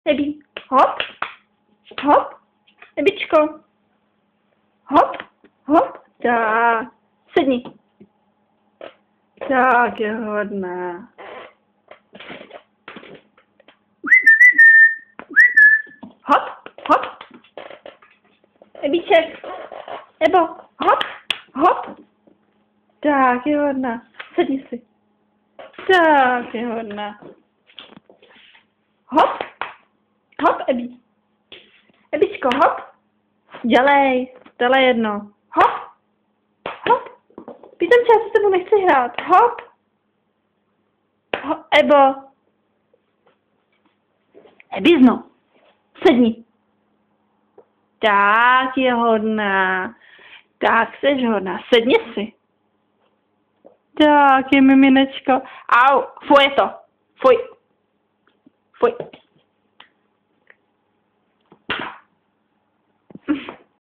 Ebi, hop, hop, Ebičko, hop, hop, tak, sedni. Tak je hodná. Hop, hop. Ebíček, Ebo, hop, hop. Tak je hodná. Sedni si. Tak je hodná. Hop, hop, Ebi. Ebičko, hop. Dělej, tohle jedno. Hop, hop. Písemče, já se s tebou nechci hrát. Hop. Ebo. Ebizno. Sedni. Tak je hodná. Tak seš hodná. Sedni si. Tak je miminečko. Au, fuj je to. Fuj. Fuj.